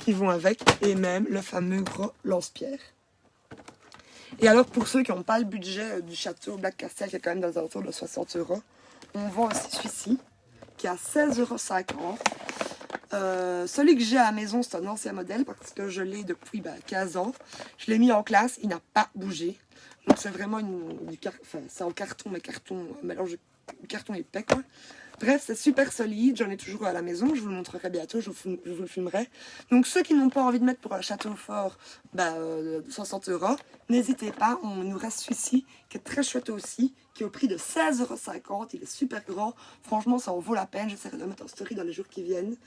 qui vont avec, et même le fameux gros lance-pierre. Et alors pour ceux qui n'ont pas le budget du château Black Castle qui est quand même dans les alentours de 60 euros, on vend aussi celui-ci qui est à 16,50 €. Celui que j'ai à la maison, c'est un ancien modèle parce que je l'ai depuis 15 ans. Je l'ai mis en classe, il n'a pas bougé. Donc c'est vraiment c'est en carton, mais carton, mélange de carton épais quoi. Bref, c'est super solide, j'en ai toujours à la maison, je vous le montrerai bientôt, je vous le filmerai. Donc ceux qui n'ont pas envie de mettre pour un château fort 60 euros, n'hésitez pas, on nous reste celui-ci qui est très chouette aussi, qui est au prix de 16,50 €, il est super grand, franchement ça en vaut la peine, j'essaierai de le mettre en story dans les jours qui viennent.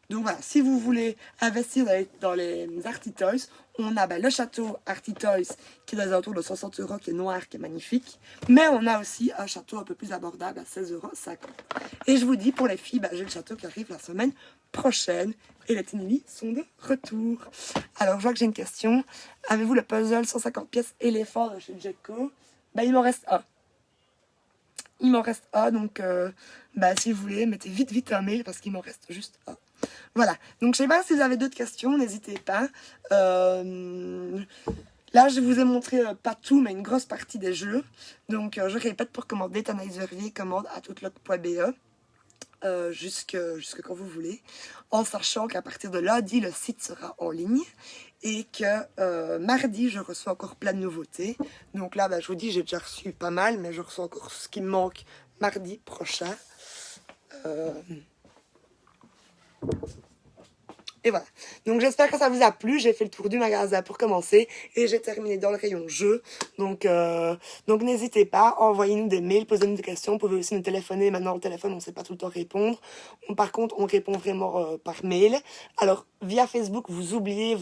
Donc voilà, si vous voulez investir dans les Artitoys, on a le château Artitoys qui est dans les alentours de 60 euros, qui est noir, qui est magnifique. Mais on a aussi un château un peu plus abordable à 16,50 €. Et je vous dis, pour les filles, j'ai le château qui arrive la semaine prochaine. Et les Tinili sont de retour. Alors, je vois que j'ai une question. Avez-vous le puzzle 150 pièces éléphant de chez Jeko? Il m'en reste un. Il m'en reste un, donc si vous voulez, mettez vite un mail parce qu'il m'en reste juste un. Voilà, donc je sais pas si vous avez d'autres questions, n'hésitez pas. Là, je vous ai montré pas tout, mais une grosse partie des jeux. Donc, je répète, pour commander Tanaïs Verviers, commande à touteloc.be. Jusque quand vous voulez, en sachant qu'à partir de lundi, le site sera en ligne et que mardi, je reçois encore plein de nouveautés. Donc là, je vous dis, j'ai déjà reçu pas mal, mais je reçois encore ce qui me manque mardi prochain. Et voilà, donc j'espère que ça vous a plu, j'ai fait le tour du magasin pour commencer et j'ai terminé dans le rayon jeu, donc n'hésitez pas, envoyez-nous des mails, posez-nous des questions, vous pouvez aussi nous téléphoner, maintenant le téléphone on ne sait pas tout le temps répondre, par contre on répond vraiment par mail. Alors via Facebook vous oubliez,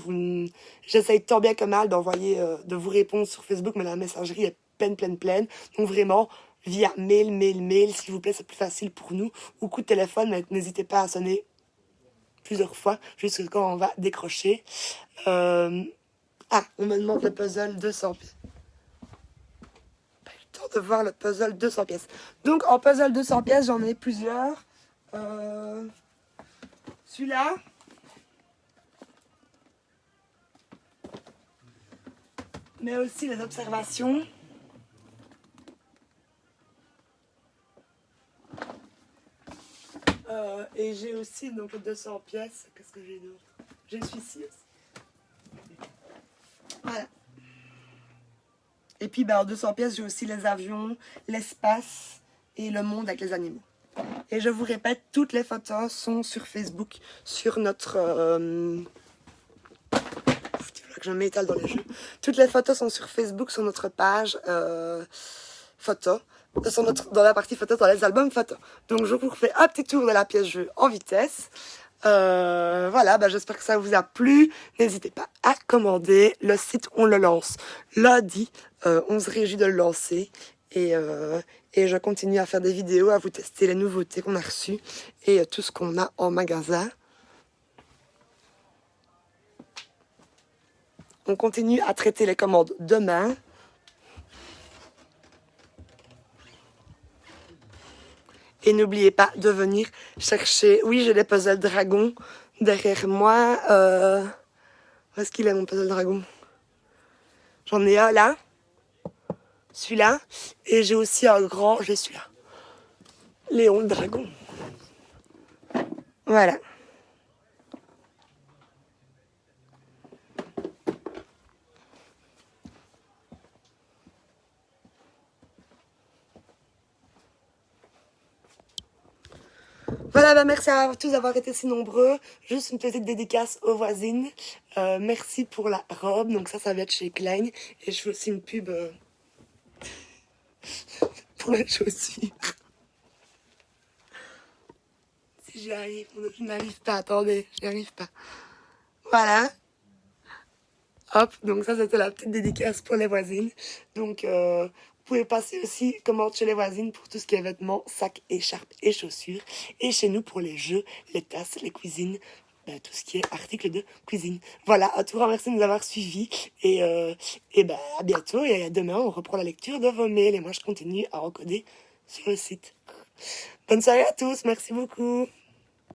j'essaye tant bien que mal d'envoyer, de vous répondre sur Facebook, mais la messagerie est pleine, donc vraiment via mail, s'il vous plaît, c'est plus facile pour nous, ou coup de téléphone, mais n'hésitez pas à sonner plusieurs fois, jusqu'à quand on va décrocher. On me demande le puzzle 200 pièces. Pas eu le temps de voir le puzzle 200 pièces. Donc, en puzzle 200 pièces, j'en ai plusieurs. Celui-là. Mais aussi les observations. Et j'ai aussi donc le 200 pièces. Qu'est-ce que j'ai d'autre? J'ai celui-ci aussi. Voilà. Et puis en 200 pièces, j'ai aussi les avions, l'espace et le monde avec les animaux. Et je vous répète, toutes les photos sont sur Facebook, sur notre... que je m'étale dans les jeux. Toutes les photos sont sur Facebook, sur notre page photo. Dans la partie photo, dans les albums photos. Donc je vous refais un petit tour de la pièce jeu en vitesse. Voilà, j'espère que ça vous a plu. N'hésitez pas à commander. Le site, on le lance lundi. On se réjouit de le lancer. Et je continue à faire des vidéos, à vous tester les nouveautés qu'on a reçues et tout ce qu'on a en magasin. On continue à traiter les commandes demain. Et n'oubliez pas de venir chercher... Oui, j'ai des puzzles dragons derrière moi. Où est-ce qu'il est mon puzzle dragon? J'en ai un là. Celui-là. Et j'ai aussi un grand... J'ai celui-là. Léon le dragon. Voilà. Voilà, bah merci à tous d'avoir été si nombreux. Juste une petite dédicace aux voisines. Merci pour la robe. Donc ça va être chez Klein. Et je fais aussi une pub pour les chaussures. Si j'y arrive, je n'arrive pas. Attendez, j'y arrive pas. Voilà. Hop, donc ça c'était la petite dédicace pour les voisines. Donc vous pouvez passer aussi commande chez les voisines pour tout ce qui est vêtements, sacs, écharpes et chaussures. Et chez nous pour les jeux, les tasses, les cuisines, tout ce qui est articles de cuisine. Voilà, à tout grand merci de nous avoir suivis. Et à bientôt. Et à demain, on reprend la lecture de vos mails. Et moi, je continue à encoder sur le site. Bonne soirée à tous, merci beaucoup.